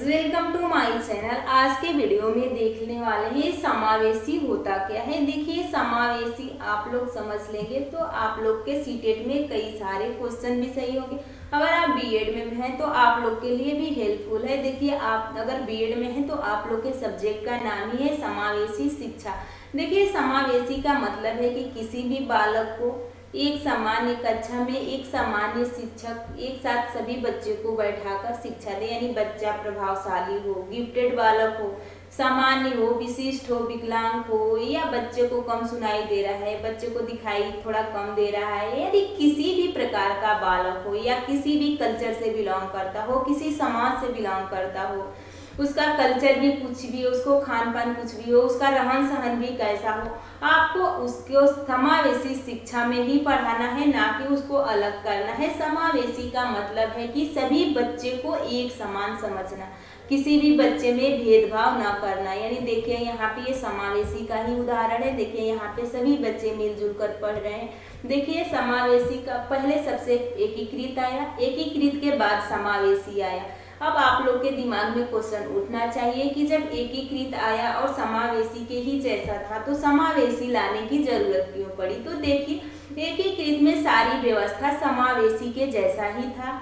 Welcome to my channel. आज के video में देखने वाले हैं समावेशी होता क्या है। देखिए समावेशी आप लोग समझ लेंगे तो आप लोग के सीटेट में कई सारे क्वेश्चन भी सही होंगे। अगर आप बीएड में हैं तो आप लोग के लिए भी हेल्पफुल है। देखिए आप अगर बीएड में हैं तो आप लोग के सब्जेक्ट का नाम ही है समावेशी शिक्षा। देखिए समावेशी का मतलब है कि किसी भी बालक को एक सामान्य कक्षा में एक सामान्य शिक्षक एक साथ सभी बच्चे को बैठाकर शिक्षा दे, यानी बच्चा प्रभावशाली हो, गिफ्टेड बालक हो, सामान्य हो, विशिष्ट हो, विकलांग हो, या बच्चे को कम सुनाई दे रहा है, बच्चे को दिखाई थोड़ा कम दे रहा है, यदि किसी भी प्रकार का बालक हो या किसी भी कल्चर से बिलोंग करता हो, किसी समाज से बिलोंग करता हो, उसका कल्चर भी कुछ भी हो, उसको खान पान कुछ भी हो, उसका रहन सहन भी कैसा हो, आपको उसको समावेशी शिक्षा में ही पढ़ाना है, ना कि उसको अलग करना है। समावेशी का मतलब है कि सभी बच्चे को एक समान समझना, किसी भी बच्चे में भेदभाव ना करना। यानी देखिए यहाँ पे ये समावेशी का ही उदाहरण है। देखिए यहाँ पे सभी बच्चे मिलजुल कर पढ़ रहे हैं। देखिए समावेशी का पहले सबसे एकीकृत आया, एकीकृत के बाद समावेशी आया। अब आप लोग के दिमाग में क्वेश्चन उठना चाहिए कि जब एकीकृत आया और समावेशी के ही जैसा था तो समावेशी लाने की जरूरत क्यों पड़ी। तो देखिए एकीकृत में सारी व्यवस्था समावेशी के जैसा ही था,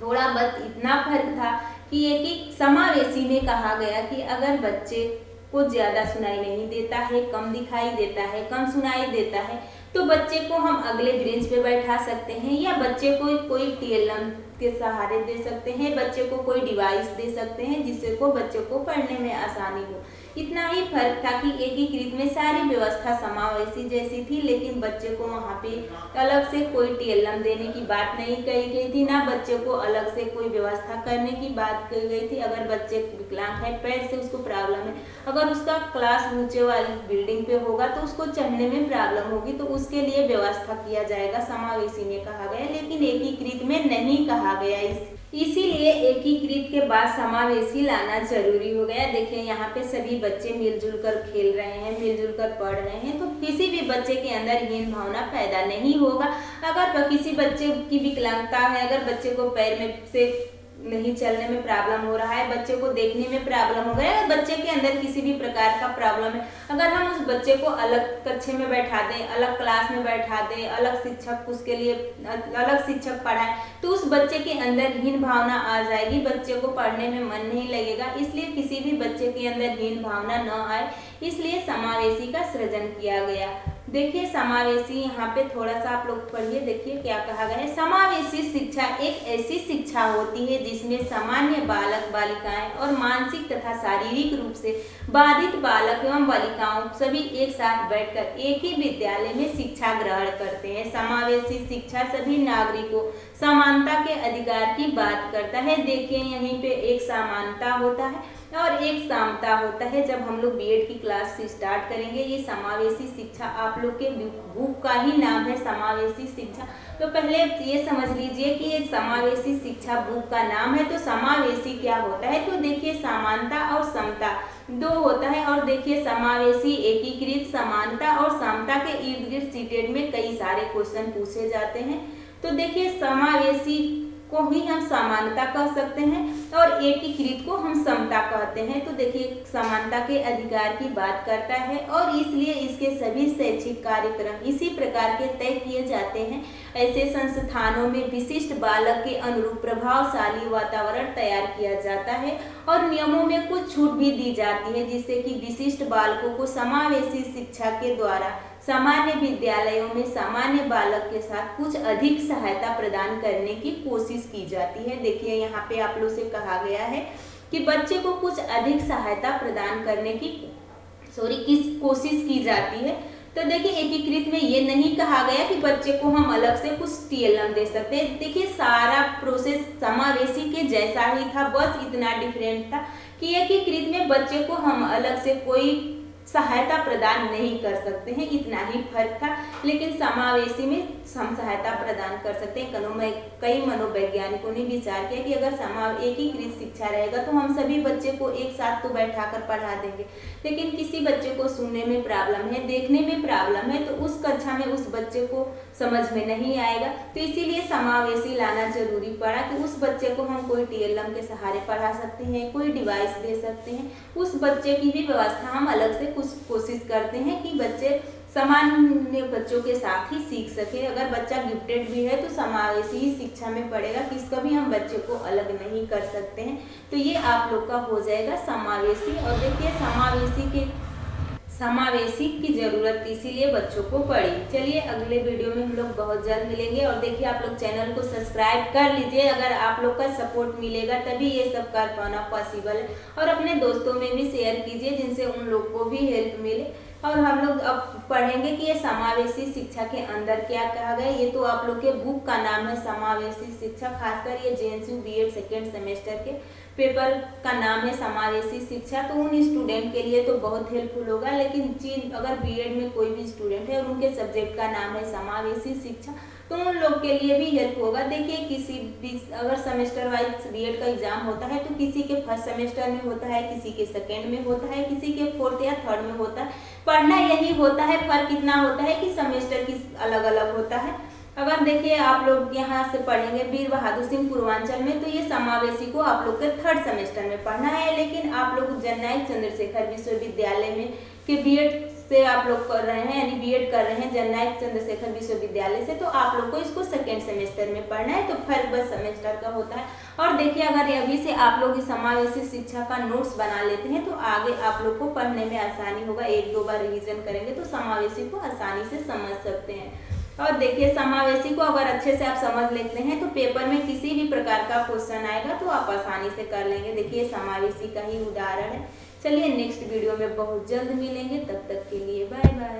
थोड़ा बहुत इतना फर्क था कि समावेशी में कहा गया कि अगर बच्चे को ज्यादा सुनाई नहीं देता है, कम दिखाई देता है, कम सुनाई देता है, तो बच्चे को हम अगले ब्रेंच पे बैठा सकते हैं, या बच्चे को कोई टीएलएम के सहारे दे सकते हैं, बच्चे को कोई डिवाइस दे सकते हैं जिससे को बच्चे को पढ़ने में आसानी हो। इतना ही फर्क था कि एकीकृत में सारी व्यवस्था समावेशी जैसी थी, लेकिन बच्चे को वहाँ पे अलग से कोई टीएलएम देने की बात नहीं कही गई थी, ना बच्चे को अलग से कोई व्यवस्था करने की बात कही गई थी। अगर बच्चे विकलांग है, पैर से उसको प्रॉब्लम है, अगर उसका क्लास ऊंचे वाली बिल्डिंग पे होगा तो उसको चढ़ने में प्रॉब्लम होगी, तो उसके लिए व्यवस्था किया जाएगा, समावेशी में कहा गया, लेकिन एकीकृत में नहीं कहा गया। इसीलिए एकीकृत के बाद समावेशी लाना जरूरी हो गया। देखिए यहाँ पे सभी बच्चे मिलजुल कर खेल रहे हैं, मिलजुल कर पढ़ रहे हैं, तो किसी भी बच्चे के अंदर हीन भावना पैदा नहीं होगा। अगर किसी बच्चे की विकलांगता है, अगर बच्चे को पैर में से नहीं चलने में प्रॉब्लम हो रहा है, बच्चे को देखने में प्रॉब्लम हो गया, अगर बच्चे के अंदर किसी भी प्रकार का प्रॉब्लम है, अगर हम उस बच्चे को अलग कक्षा में बैठा दें, अलग क्लास में बैठा दें, अलग शिक्षक उसके लिए अलग शिक्षक पढ़ाए, तो उस बच्चे के अंदर हीन भावना आ जाएगी, बच्चे को पढ़ने में मन नहीं लगेगा। इसलिए किसी भी बच्चे के अंदर हीन भावना न आए, इसलिए समावेशी का सृजन किया गया। देखिए समावेशी यहाँ पे थोड़ा सा आप लोग पढ़िए, देखिए क्या कहा गया है। समावेशी शिक्षा एक ऐसी शिक्षा होती है जिसमें सामान्य बालक बालिकाएं और मानसिक तथा शारीरिक रूप से बाधित बालक एवं बालिकाओं सभी एक साथ बैठकर एक ही विद्यालय में शिक्षा ग्रहण करते हैं। समावेशी शिक्षा सभी नागरिकों समानता के अधिकार की बात करता है। देखिए यहीं पे एक समानता होता है और एक समता होता है। जब हम लोग बीएड की क्लास स्टार्ट करेंगे, ये समावेशी शिक्षा आप लोग के बुक का ही नाम है, समावेशी शिक्षा। तो पहले ये समझ लीजिए कि ये समावेशी शिक्षा बुक का नाम है। तो समावेशी क्या होता है, तो देखिए समानता और समता दो होता है, और देखिए समावेशी एकीकृत समानता और समता के इर्द गिर्द सीटेट में कई सारे क्वेश्चन पूछे जाते हैं। तो देखिए समावेशी को ही हम समानता कह सकते हैं और एकीकृत को हम समता कहते हैं। तो देखिए समानता के अधिकार की बात करता है और इसलिए इसके सभी शैक्षिक कार्यक्रम इसी प्रकार के तय किए जाते हैं। ऐसे संस्थानों में विशिष्ट बालक के अनुरूप प्रभावशाली वातावरण तैयार किया जाता है और नियमों में कुछ छूट भी दी जाती है, जिससे कि विशिष्ट बालकों को समावेशी शिक्षा के द्वारा सामान्य विद्यालयों में सामान्य बालक के साथ कुछ अधिक सहायता प्रदान करने की कोशिश की जाती है। देखिए यहाँ पे आप लोग से कहा गया है कि बच्चे को कुछ अधिक सहायता प्रदान करने की कोशिश की जाती है। तो देखिए एकीकृत में ये नहीं कहा गया कि बच्चे को हम अलग से कुछ टीएलएम दे सकते हैं। देखिए सारा प्रोसेस समावेशी के जैसा ही था, बस इतना डिफरेंट था कि एकीकृत में बच्चे को हम अलग से कोई सहायता प्रदान नहीं कर सकते हैं, इतना ही फर्क था। लेकिन समावेशी में हम सहायता प्रदान कर सकते हैं। कई मनोवैज्ञानिकों ने विचार किया कि अगर एकीकृत शिक्षा रहेगा तो हम सभी बच्चे को एक साथ तो बैठाकर पढ़ा देंगे, लेकिन किसी बच्चे को सुनने में प्रॉब्लम है, देखने में प्रॉब्लम है, तो उस कक्षा में उस बच्चे को समझ में नहीं आएगा। तो इसीलिए समावेशी लाना जरूरी पड़ा कि उस बच्चे को हम कोई TLM के सहारे पढ़ा सकते हैं, कोई डिवाइस दे सकते हैं, उस बच्चे की भी व्यवस्था हम अलग से कुछ कोशिश करते हैं कि बच्चे सामान्य बच्चों के साथ ही सीख सके। अगर बच्चा गिफ्टेड भी है तो समावेशी ही शिक्षा में पढ़ेगा, किसका भी हम बच्चे को अलग नहीं कर सकते हैं। तो ये आप लोग का हो जाएगा समावेशी। और देखिए समावेशी की जरूरत इसीलिए बच्चों को पड़ी। चलिए अगले वीडियो में हम लोग बहुत जल्द मिलेंगे। और देखिए आप लोग चैनल को सब्सक्राइब कर लीजिए, अगर आप लोग का सपोर्ट मिलेगा तभी ये सब कर पाना पॉसिबल है। और अपने दोस्तों में भी शेयर कीजिए जिनसे उन लोग को भी हेल्प मिले। और हम लोग अब पढ़ेंगे कि ये समावेशी शिक्षा के अंदर क्या कहा गया। ये तो आप लोग के बुक का नाम है समावेशी शिक्षा, खासकर ये JNCU BEd सेकेंड सेमेस्टर के पेपर का नाम है समावेशी शिक्षा। तो उन स्टूडेंट के लिए तो बहुत हेल्पफुल होगा, लेकिन अगर BEd में कोई भी स्टूडेंट है और उनके सब्जेक्ट का नाम है समावेशी शिक्षा तो उन लोग के लिए भी हेल्प होगा। देखिए किसी भी अगर सेमेस्टर वाइज BEd का एग्जाम होता है तो किसी के फर्स्ट सेमेस्टर में होता है, किसी के सेकेंड में होता है, किसी के फोर्थ या थर्ड में होता है। पढ़ना यही होता है, फर्क इतना होता है कि सेमेस्टर की अलग अलग होता है। अगर देखिए आप लोग यहाँ से पढ़ेंगे वीर बहादुर सिंह पूर्वांचल में तो ये समावेशी को आप लोग के थर्ड सेमेस्टर में पढ़ना है। लेकिन आप लोग जननायक चंद्रशेखर विश्वविद्यालय में के BEd से आप लोग कर रहे हैं, यानी BEd कर रहे हैं जननायक चंद्रशेखर विश्वविद्यालय से, तो आप लोग को इसको सेकेंड सेमेस्टर में पढ़ना है। तो फर्क बस सेमेस्टर का होता है। और देखिए अगर अभी से आप लोग इस समावेशी शिक्षा का नोट्स बना लेते हैं तो आगे आप लोग को पढ़ने में आसानी होगा। 1-2 बार रिवीजन करेंगे तो समावेशी को आसानी से समझ सकते हैं। और देखिए समावेशी को अगर अच्छे से आप समझ लेते हैं तो पेपर में किसी भी प्रकार का क्वेश्चन आएगा तो आप आसानी से कर लेंगे। देखिए समावेशी का ही उदाहरण है। चलिए नेक्स्ट वीडियो में बहुत जल्द मिलेंगे, तब तक के लिए बाय बाय।